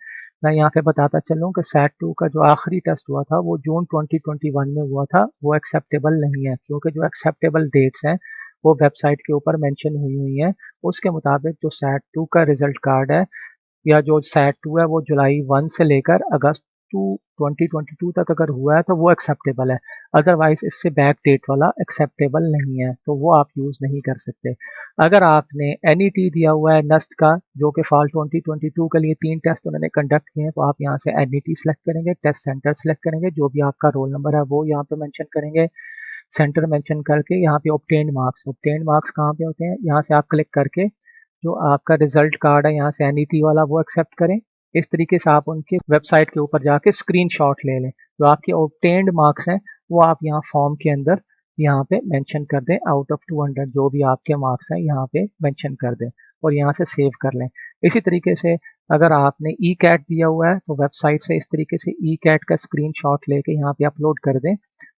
मैं यहाँ पे बताता चलूँ कि सैट 2 का जो आखिरी टेस्ट हुआ था वो जून 2021 में हुआ था, वो एक्सेप्टेबल नहीं है क्योंकि जो एक्सेप्टेबल डेट्स हैं वो वेबसाइट के ऊपर मेंशन हुई हुई हैं। उसके मुताबिक जो सैट 2 का रिजल्ट कार्ड है या जो सैट 2 है वो जुलाई 1 से लेकर अगस्त टू 2022 तक अगर हुआ है तो वो एक्सेप्टेबल है, अदरवाइज इससे बैक डेट वाला एक्सेप्टेबल नहीं है, तो वो आप यूज़ नहीं कर सकते। अगर आपने एनईटी दिया हुआ है नस्ट का, जो कि फॉल 2022 के लिए 3 टेस्ट उन्होंने कंडक्ट किए हैं, तो आप यहाँ से एनईटी सेलेक्ट करेंगे, टेस्ट सेंटर सेलेक्ट करेंगे, जो भी आपका रोल नंबर है वो यहाँ पे मेंशन करेंगे, सेंटर मेंशन करके यहाँ पे ऑब्टेन्ड मार्क्स कहाँ पे होते हैं, यहाँ से आप क्लिक करके जो आपका रिजल्ट कार्ड है यहाँ से एनईटी वाला वो एक्सेप्ट करें। इस तरीके से आप उनके वेबसाइट के ऊपर जाके स्क्रीनशॉट ले लें, जो आपके ऑब्टेन्ड मार्क्स हैं वो आप यहाँ फॉर्म के अंदर यहाँ पे मेंशन कर दें, आउट ऑफ 200 जो भी आपके मार्क्स हैं यहाँ पे मेंशन कर दें और यहाँ से सेव कर लें। इसी तरीके से अगर आपने ई कैट दिया हुआ है तो वेबसाइट से इस तरीके से ई कैट का स्क्रीनशॉट लेके यहाँ पे अपलोड कर दें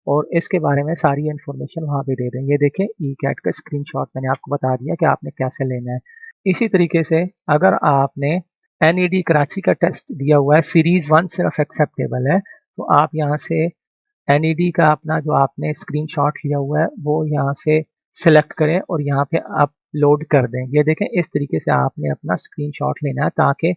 और इसके बारे में सारी इन्फॉर्मेशन वहाँ पे दे दें। ये देखें ई कैट का स्क्रीनशॉट मैंने आपको बता दिया कि आपने कैसे लेना है। इसी तरीके से अगर आपने एनईडी कराची का टेस्ट दिया हुआ है, सीरीज 1 सिर्फ एक्सेप्टेबल है, तो आप यहाँ से एनईडी का अपना जो आपने स्क्रीनशॉट लिया हुआ है वो यहाँ से सिलेक्ट करें और यहाँ पे अपलोड कर दें। ये देखें इस तरीके से आपने अपना स्क्रीनशॉट लेना है ताकि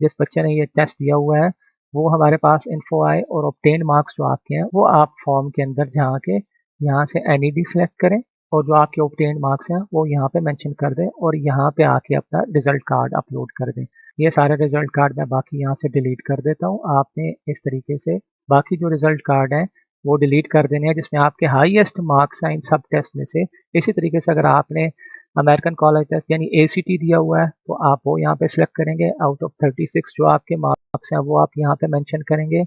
जिस बच्चे ने ये टेस्ट दिया हुआ है वो हमारे पास इन्फो आए और ऑब्टेन मार्क्स जो आपके हैं वो आप फॉर्म के अंदर जहाँ के यहाँ से एनईडी सेलेक्ट करें और जो आपके ऑब्टेन मार्क्स हैं वो यहाँ पे मेंशन कर दें और यहाँ पे आके अपना रिजल्ट कार्ड अपलोड कर दें। ये सारे रिजल्ट कार्ड मैं बाकी यहाँ से डिलीट कर देता हूँ। आपने इस तरीके से बाकी जो रिजल्ट कार्ड हैं वो डिलीट कर देने हैं जिसमें आपके हाईएस्ट मार्क्स हैं इन सब टेस्ट में से। इसी तरीके से अगर आपने अमेरिकन कॉलेज टेस्ट यानी एसीटी दिया हुआ है तो आप वो यहाँ पे सिलेक्ट करेंगे, आउट ऑफ 36 जो आपके मार्क्स हैं वो आप यहाँ पे मेंशन करेंगे।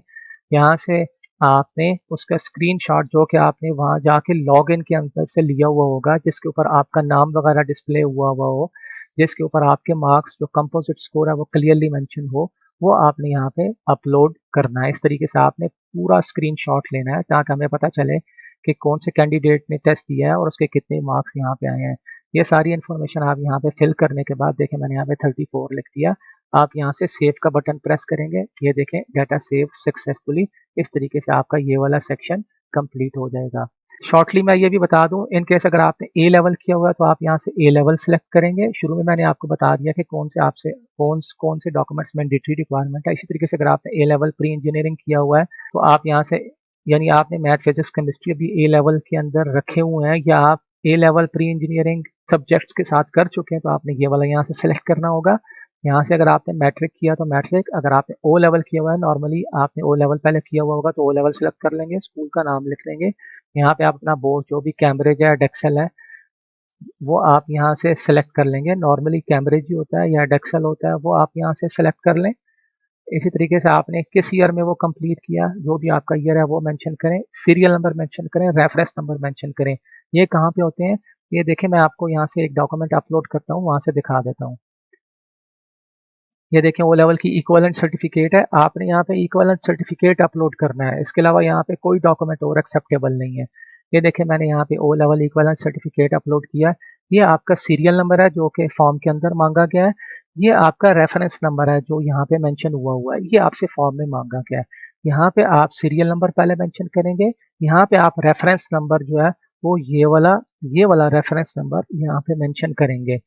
यहाँ से आपने उसका स्क्रीनशॉट जो कि आपने वहाँ जाके लॉगिन के अंदर से लिया हुआ होगा, जिसके ऊपर आपका नाम वगैरह डिस्प्ले हुआ हुआ हो, जिसके ऊपर आपके मार्क्स जो कंपोजिट स्कोर है वो क्लियरली मेंशन हो, वो आपने यहाँ पे अपलोड करना है। इस तरीके से आपने पूरा स्क्रीनशॉट लेना है ताकि हमें पता चले कि कौन से कैंडिडेट ने टेस्ट दिया है और उसके कितने मार्क्स यहाँ पे आए हैं। ये सारी इन्फॉर्मेशन आप यहाँ पे फिल करने के बाद देखें मैंने यहाँ पे 34 लिख दिया। आप यहाँ से सेव का बटन प्रेस करेंगे, ये देखें डाटा सेव सक्सेसफुली। इस तरीके से आपका ये वाला सेक्शन कंप्लीट हो जाएगा। शॉर्टली मैं ये भी बता दूं, इन केस अगर आपने ए लेवल किया हुआ है तो आप यहाँ से ए लेवल सेलेक्ट करेंगे। शुरू में मैंने आपको बता दिया कि कौन से डॉक्यूमेंट्स मैंडेटरी रिक्वायरमेंट है। इसी तरीके से अगर आपने ए लेवल प्री इंजीनियरिंग किया हुआ है तो आप यहाँ से यानी आपने मैथ फिजिक्स केमिस्ट्री अभी ए लेवल के अंदर रखे हुए हैं या आप ए लेवल प्री इंजीनियरिंग सब्जेक्ट्स के साथ कर चुके हैं तो आपने ये वाला यहाँ से सेलेक्ट करना होगा। यहाँ से अगर आपने मैट्रिक किया तो मैट्रिक, अगर आपने ओ लेवल किया हुआ है नॉर्मली आपने ओ लेवल पहले किया हुआ होगा तो ओ लेवल सेलेक्ट कर लेंगे, स्कूल का नाम लिख लेंगे। यहाँ पे आप अपना बोर्ड जो भी कैम्ब्रिज है डेक्सल है वो आप यहाँ से सेलेक्ट कर लेंगे। नॉर्मली कैम्ब्रिज ही होता है या डेक्सल होता है, वो आप यहाँ से सेलेक्ट कर लें। इसी तरीके से आपने किस ईयर में वो कंप्लीट किया, जो भी आपका ईयर है वो मेंशन करें, सीरियल नंबर मेंशन करें, रेफरेंस नंबर मेंशन करें। ये कहाँ पे होते हैं, ये देखें मैं आपको यहाँ से एक डॉक्यूमेंट अपलोड करता हूँ, वहाँ से दिखा देता हूँ। ये देखें ओ लेवल की इक्विवेलेंट सर्टिफिकेट है, आपने यहाँ पे इक्विवेलेंट सर्टिफिकेट अपलोड करना है, इसके अलावा यहाँ पे कोई डॉक्यूमेंट और एक्सेप्टेबल नहीं है। ये देखें मैंने यहाँ पे O level equivalent certificate upload किया। ये आपका सीरियल नंबर है जो कि फॉर्म के अंदर मांगा गया है। ये आपका रेफरेंस नंबर है जो यहाँ पे मेंशन हुआ है, ये आपसे फॉर्म में मांगा गया है। यहाँ पे आप सीरियल नंबर पहले मेंशन करेंगे, यहाँ पे आप रेफरेंस नंबर जो है वो ये वाला रेफरेंस नंबर यहाँ पे मेंशन करेंगे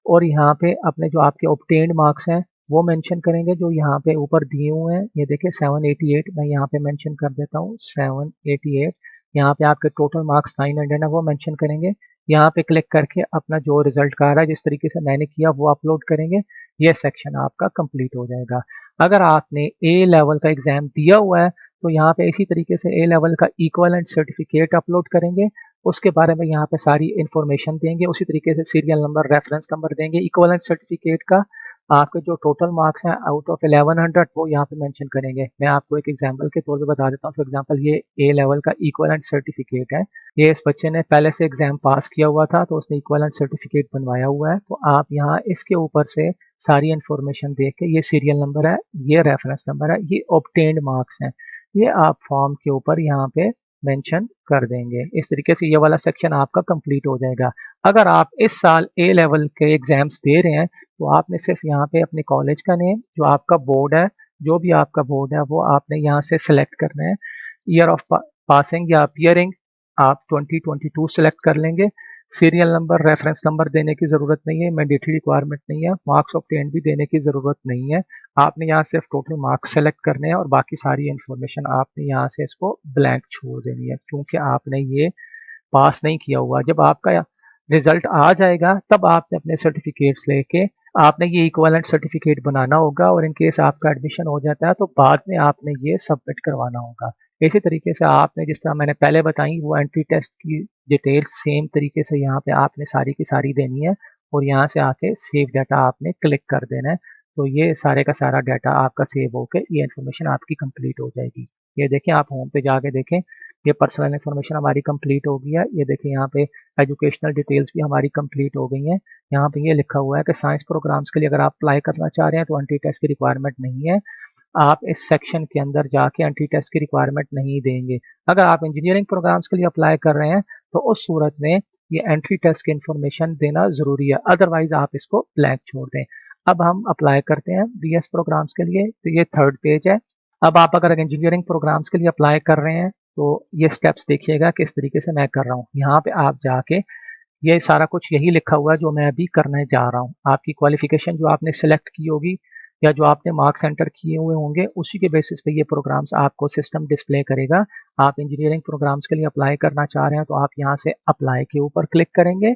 और यहाँ पे अपने जो आपके ऑब्टेन्ड मार्क्स हैं वो मेंशन करेंगे जो यहाँ पे ऊपर दिए हुए हैं। ये देखिए 788 मैं यहाँ पे मेंशन कर देता हूँ 788। यहाँ पे आपके टोटल मार्क्स 900 है वो मेंशन करेंगे। यहाँ पे क्लिक करके अपना जो रिजल्ट कार्ड है जिस तरीके से मैंने किया वो अपलोड करेंगे। ये सेक्शन आपका कंप्लीट हो जाएगा। अगर आपने ए लेवल का एग्जाम दिया हुआ है तो यहाँ पे इसी तरीके से ए लेवल का इक्विवेलेंट सर्टिफिकेट अपलोड करेंगे, उसके बारे में यहाँ पे सारी इन्फॉर्मेशन देंगे। उसी तरीके से सीरियल नंबर रेफरेंस नंबर देंगे। इक्विवेलेंट सर्टिफिकेट का आपके जो टोटल मार्क्स हैं आउट ऑफ 1100 वो यहाँ पे मेंशन करेंगे। मैं आपको एक एग्जांपल के तौर पे बता देता हूँ। फॉर एग्जांपल ये ए लेवल का इक्विवेलेंट सर्टिफिकेट है, ये इस बच्चे ने पहले से एग्जाम पास किया हुआ था तो उसने इक्विवेलेंट सर्टिफिकेट बनवाया हुआ है। तो आप यहाँ इसके ऊपर से सारी इन्फॉर्मेशन देख के, ये सीरियल नंबर है, ये रेफरेंस नंबर है, ये ऑब्टेन्ड मार्क्स हैं, ये आप फॉर्म के ऊपर यहाँ पे मेंशन कर देंगे। इस तरीके से ये वाला सेक्शन आपका कंप्लीट हो जाएगा। अगर आप इस साल ए लेवल के एग्जाम्स दे रहे हैं तो आपने सिर्फ यहाँ पे अपने कॉलेज का नेम, जो आपका बोर्ड है, जो भी आपका बोर्ड है वो आपने यहाँ से सिलेक्ट करना है। ईयर ऑफ पासिंग या अपीयरिंग आप 2022 सेलेक्ट कर लेंगे। सीरियल नंबर, रेफरेंस नंबर देने की ज़रूरत नहीं है, मैंडेटरी रिक्वायरमेंट नहीं है, मार्क्स ऑब्टेन्ड भी देने की ज़रूरत नहीं है। आपने यहाँ सिर्फ टोटल मार्क्स सेलेक्ट करने हैं और बाकी सारी इन्फॉर्मेशन आपने यहाँ से इसको ब्लैंक छोड़ देनी है, क्योंकि आपने ये पास नहीं किया हुआ। जब आपका रिजल्ट आ जाएगा तब आपने अपने सर्टिफिकेट्स लेके आपने ये इक्विवेलेंट सर्टिफिकेट बनाना होगा, और इन केस आपका एडमिशन हो जाता है तो बाद में आपने ये सबमिट करवाना होगा। इसी तरीके से आपने जिस तरह मैंने पहले बताई वो एंट्री टेस्ट की डिटेल्स सेम तरीके से यहाँ पे आपने सारी की सारी देनी है, और यहाँ से आके सेव डाटा आपने क्लिक कर देना है। तो ये सारे का सारा डाटा आपका सेव होकर ये इन्फॉर्मेशन आपकी कंप्लीट हो जाएगी। ये देखें, आप होम पे जाके देखें, ये पर्सनल इन्फॉर्मेशन हमारी कंप्लीट हो गई है। ये देखें यहाँ पे एजुकेशनल डिटेल्स भी हमारी कंप्लीट हो गई हैं। यहाँ पे ये लिखा हुआ है कि साइंस प्रोग्राम्स के लिए अगर आप अप्लाई करना चाह रहे हैं तो एंट्री टेस्ट की रिक्वायरमेंट नहीं है। आप इस सेक्शन के अंदर जाके एंट्री टेस्ट की रिक्वायरमेंट नहीं देंगे। अगर आप इंजीनियरिंग प्रोग्राम्स के लिए अप्लाई कर रहे हैं तो उस सूरत में ये एंट्री टेस्ट की इन्फॉर्मेशन देना ज़रूरी है, अदरवाइज आप इसको ब्लैंक छोड़ दें। अब हम अप्लाई करते हैं बीएस प्रोग्राम्स के लिए, तो ये थर्ड पेज है। अब आप अगर इंजीनियरिंग प्रोग्राम्स के लिए अप्लाई कर रहे हैं तो ये स्टेप्स देखिएगा किस तरीके से मैं कर रहा हूँ। यहाँ पे आप जाके ये सारा कुछ यही लिखा हुआ है जो मैं अभी करने जा रहा हूँ। आपकी क्वालिफिकेशन जो आपने सेलेक्ट की होगी या जो आपने मार्क्स एंटर किए हुए होंगे उसी के बेसिस पे ये प्रोग्राम्स आपको सिस्टम डिस्प्ले करेगा। आप इंजीनियरिंग प्रोग्राम्स के लिए अप्लाई करना चाह रहे हैं तो आप यहाँ से अप्लाई के ऊपर क्लिक करेंगे।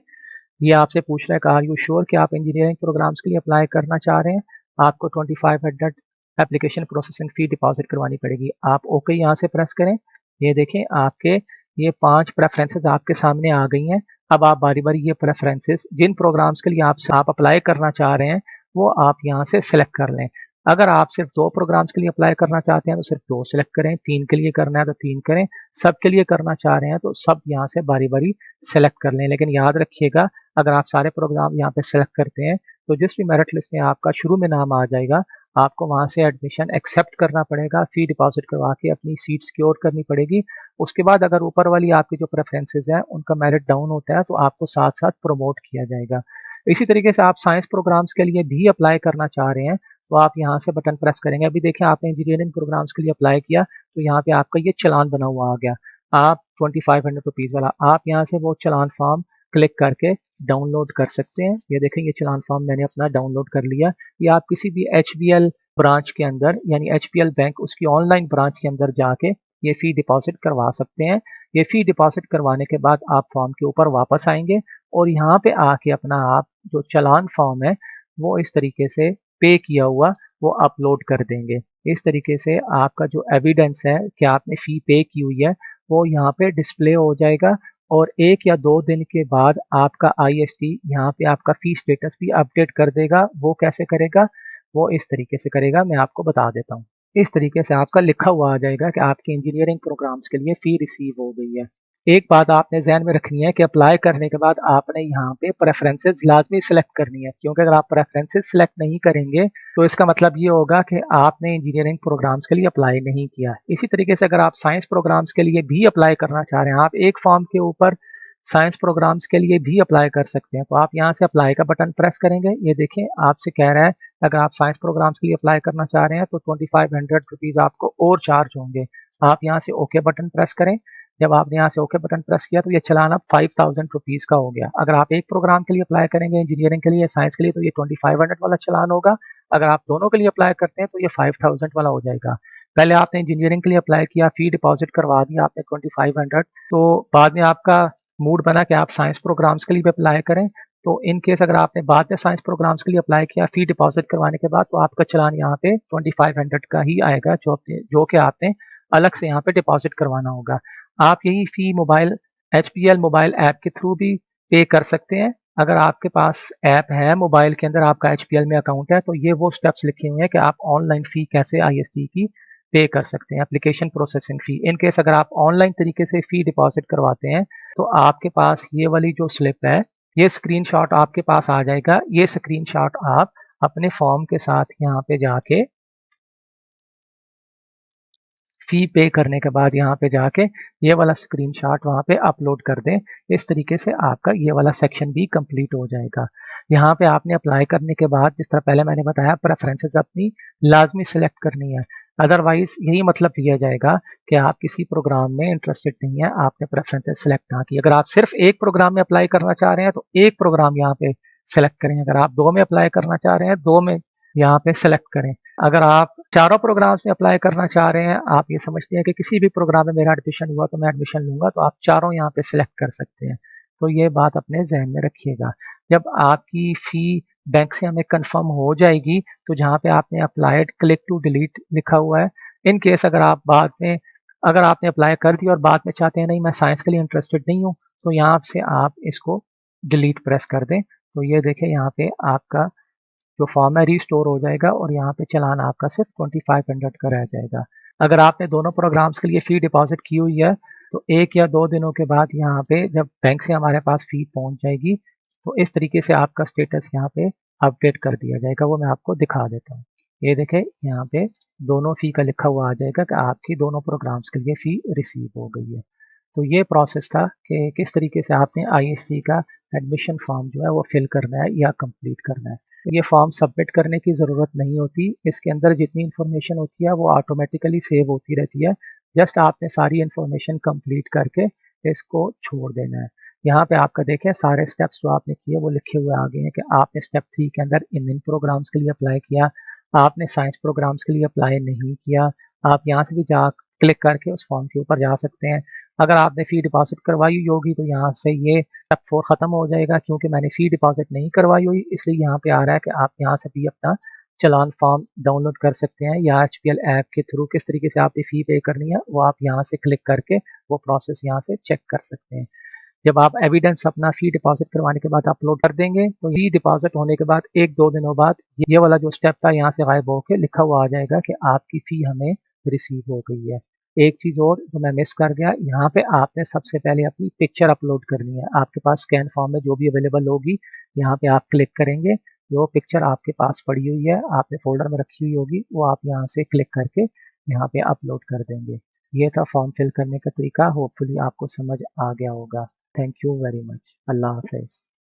ये आपसे पूछ रहा है कि आर यू श्योर कि आप इंजीनियरिंग प्रोग्राम्स के लिए अप्लाई करना चाह रहे हैं। आपको 2500 एप्लीकेशन प्रोसेसिंग फ़ी डिपॉजिट करवानी पड़ेगी। आप ओके यहाँ से प्रेस करें। ये देखें, आपके ये 5 प्रेफरेंसेस आपके सामने आ गई हैं। अब आप बारी-बारी ये प्रेफरेंसेस जिन प्रोग्राम्स के लिए आप अप्लाई करना चाह रहे हैं वो आप यहाँ से सिलेक्ट कर लें। अगर आप सिर्फ 2 प्रोग्राम्स के लिए अप्लाई करना चाहते हैं तो सिर्फ 2 सिलेक्ट करें, 3 के लिए करना है तो 3 करें, सब के लिए करना चाह रहे हैं तो सब यहाँ से बारी-बारी सेलेक्ट कर लें। लेकिन याद रखिएगा, अगर आप सारे प्रोग्राम यहाँ पे सेलेक्ट करते हैं तो जिस भी मेरिट लिस्ट में आपका शुरू में नाम आ जाएगा आपको वहाँ से एडमिशन एक्सेप्ट करना पड़ेगा, फ़ी डिपॉजिट करवा के अपनी सीट सिक्योर करनी पड़ेगी। उसके बाद अगर ऊपर वाली आपकी जो प्रेफरेंसेस हैं उनका मेरिट डाउन होता है तो आपको साथ-साथ प्रमोट किया जाएगा। इसी तरीके से आप साइंस प्रोग्राम्स के लिए भी अप्लाई करना चाह रहे हैं तो आप यहाँ से बटन प्रेस करेंगे। अभी देखिए, आपने इंजीनियरिंग प्रोग्राम्स के लिए अप्लाई किया तो यहाँ पे आपका ये चालान बना हुआ आ गया। आप 2500 रुपीज़ वाला आप यहाँ से वो चालान फॉर्म क्लिक करके डाउनलोड कर सकते हैं। ये देखें, ये चालान फॉर्म मैंने अपना डाउनलोड कर लिया। ये आप किसी भी एचबीएल ब्रांच के अंदर यानी एचबीएल बैंक उसकी ऑनलाइन ब्रांच के अंदर जाके ये फ़ी डिपॉजिट करवा सकते हैं। ये फ़ी डिपॉजिट करवाने के बाद आप फॉर्म के ऊपर वापस आएंगे और यहाँ पे आके अपना आप जो चालान फॉर्म है वो इस तरीके से पे किया हुआ वो अपलोड कर देंगे। इस तरीके से आपका जो एविडेंस है कि आपने फ़ी पे की हुई है वो यहाँ पे डिस्प्ले हो जाएगा, और 1 या 2 दिन के बाद आपका आईएसटी यहाँ पे आपका फ़ी स्टेटस भी अपडेट कर देगा। वो कैसे करेगा? वो इस तरीके से करेगा, मैं आपको बता देता हूँ। इस तरीके से आपका लिखा हुआ आ जाएगा कि आपके इंजीनियरिंग प्रोग्राम्स के लिए फ़ी रिसीव हो गई है। एक बात आपने ज़हन में रखनी है कि अप्लाई करने के बाद आपने यहाँ पे प्रेफ़रेंसेस लाज़मी सेलेक्ट करनी है, क्योंकि अगर आप प्रेफ़रेंसेस सेलेक्ट नहीं करेंगे तो इसका मतलब ये होगा कि आपने इंजीनियरिंग प्रोग्राम्स के लिए अप्लाई नहीं किया। इसी तरीके से अगर आप साइंस प्रोग्राम्स के लिए भी अप्लाई करना चाह रहे हैं, आप एक फॉर्म के ऊपर साइंस प्रोग्राम्स के लिए भी अप्लाई कर सकते हैं। तो आप यहाँ से अप्लाई का बटन प्रेस करेंगे। ये देखें, आपसे कह रहा है अगर आप साइंस प्रोग्राम्स के लिए अप्लाई करना चाह रहे हैं तो 2500 रुपीज़ आपको और चार्ज होंगे। आप यहाँ से ओके बटन प्रेस करें। जब आपने यहाँ से ओके बटन प्रेस किया तो ये चालान अब 5000 रुपीज़ का हो गया। अगर आप एक प्रोग्राम के लिए अप्लाई करेंगे इंजीनियरिंग के लिए, साइंस के लिए, तो ये 2500 वाला चालान होगा। अगर आप दोनों के लिए अप्लाई करते हैं तो ये 5000 वाला हो जाएगा। पहले आपने इंजीनियरिंग के लिए अप्लाई किया, फ़ी डिपॉजिट करवा दिया आपने 2500, तो बाद में आपका मूड बना कि आप साइंस प्रोग्राम्स के लिए भी अप्लाई करें। तो इन केस अगर आपने बाद में साइंस प्रोग्राम्स के लिए अप्लाई किया फ़ी डिपॉजिट करवाने के बाद, तो आपका चालान यहाँ पे 2500 का ही आएगा जो कि आपने अलग से यहाँ पे डिपॉजिट करवाना होगा। आप यही फ़ी मोबाइल एचपीएल मोबाइल ऐप के थ्रू भी पे कर सकते हैं। अगर आपके पास ऐप है मोबाइल के अंदर, आपका एचपीएल में अकाउंट है, तो ये वो स्टेप्स लिखे हुए हैं कि आप ऑनलाइन फ़ी कैसे आईएसटी की पे कर सकते हैं, application processing fee. In case अगर आप ऑनलाइन तरीके से फ़ी डिपॉजिट करवाते हैं तो आपके पास ये वाली जो स्लिप है, ये स्क्रीनशॉट आपके पास आ जाएगा। ये स्क्रीनशॉट आप अपने फॉर्म के साथ यहाँ पे जाके फ़ी पे करने के बाद यहाँ पे जाके ये वाला स्क्रीनशॉट वहाँ पे अपलोड कर दें। इस तरीके से आपका ये वाला सेक्शन भी कंप्लीट हो जाएगा। यहाँ पे आपने अप्लाई करने के बाद जिस तरह पहले मैंने बताया प्रेफ़रेंसेस अपनी लाज़मी सेलेक्ट करनी है। अदरवाइज यही मतलब लिया जाएगा कि आप किसी प्रोग्राम में इंटरेस्टेड नहीं है, आपने प्रेफरेंसेस सेलेक्ट ना की। अगर आप सिर्फ एक प्रोग्राम में अप्लाई करना चाह रहे हैं तो एक प्रोग्राम यहाँ पे सेलेक्ट करें, अगर आप दो में अप्लाई करना चाह रहे हैं दो में यहाँ पे सेलेक्ट करें। अगर आप चारों प्रोग्राम्स में अप्लाई करना चाह रहे हैं, आप ये समझते हैं कि किसी भी प्रोग्राम में मेरा एडमिशन हुआ तो मैं एडमिशन लूंगा, तो आप चारों यहाँ पे सिलेक्ट कर सकते हैं। तो ये बात अपने जहन में रखिएगा। जब आपकी फ़ी बैंक से हमें कंफर्म हो जाएगी, तो जहाँ पे आपने अप्लाइड क्लिक टू डिलीट लिखा हुआ है, इन केस अगर आप बाद में अगर आपने अप्लाई कर दिया और बाद में चाहते हैं नहीं मैं साइंस के लिए इंटरेस्टेड नहीं हूँ, तो यहाँ से आप इसको डिलीट प्रेस कर दें। तो ये देखें यहाँ पे आपका जो फॉर्म है रीस्टोर हो जाएगा और यहाँ पे चालान आपका सिर्फ 2500 का रह जाएगा। अगर आपने दोनों प्रोग्राम्स के लिए फ़ी डिपॉजिट की हुई है, तो 1 या 2 दिनों के बाद यहाँ पे जब बैंक से हमारे पास फ़ी पहुँच जाएगी, तो इस तरीके से आपका स्टेटस यहाँ पे अपडेट कर दिया जाएगा। वो मैं आपको दिखा देता हूँ। ये देखें यहाँ पे दोनों फ़ी का लिखा हुआ आ जाएगा कि आपकी दोनों प्रोग्राम्स के लिए फ़ी रिसीव हो गई है। तो ये प्रोसेस था कि किस तरीके से आपने आईएसटी का एडमिशन फॉर्म जो है वो फिल करना है या कंप्लीट करना है। ये फॉर्म सबमिट करने की ज़रूरत नहीं होती। इसके अंदर जितनी इन्फॉर्मेशन होती है वो ऑटोमेटिकली सेव होती रहती है। जस्ट आपने सारी इन्फॉर्मेशन कंप्लीट करके इसको छोड़ देना है। यहाँ पे आपका देखें सारे स्टेप्स जो आपने किए वो लिखे हुए आ गए हैं कि आपने स्टेप 3 के अंदर इन प्रोग्राम्स के लिए अप्लाई किया, आपने साइंस प्रोग्राम्स के लिए अप्लाई नहीं किया। आप यहाँ से भी जा क्लिक करके उस फॉर्म के ऊपर जा सकते हैं। अगर आपने फ़ी डिपॉज़िट करवाई हुई होगी तो यहाँ से ये स्टेप 4 खत्म हो जाएगा, क्योंकि मैंने फ़ी डिपॉज़िट नहीं करवाई हुई, इसलिए यहाँ पे आ रहा है कि आप यहाँ से भी अपना चालान फॉर्म डाउनलोड कर सकते हैं या एचपीएल ऐप के थ्रू किस तरीके से आपने फ़ी पे करनी है वो आप यहाँ से क्लिक करके वो प्रोसेस यहाँ से चेक कर सकते हैं। जब आप एविडेंस अपना फ़ी डिपॉज़िट करवाने के बाद अपलोड कर देंगे, तो फ़ी डिपॉज़िट होने के बाद 1-2 दिनों बाद ये वाला जो स्टेप था यहाँ से गायब होके लिखा हुआ आ जाएगा कि आपकी फ़ी हमें रिसीव हो गई है। एक चीज़ और जो मैं मिस कर गया, यहाँ पे आपने सबसे पहले अपनी पिक्चर अपलोड करनी है। आपके पास स्कैन फॉर्म में जो भी अवेलेबल होगी, यहाँ पे आप क्लिक करेंगे, जो पिक्चर आपके पास पड़ी हुई है, आपने फ़ोल्डर में रखी हुई होगी, वो आप यहाँ से क्लिक करके यहाँ पे अपलोड कर देंगे। ये था फॉर्म फिल करने का तरीका, होपफुली आपको समझ आ गया होगा। Thank you very much. Allah Hafiz.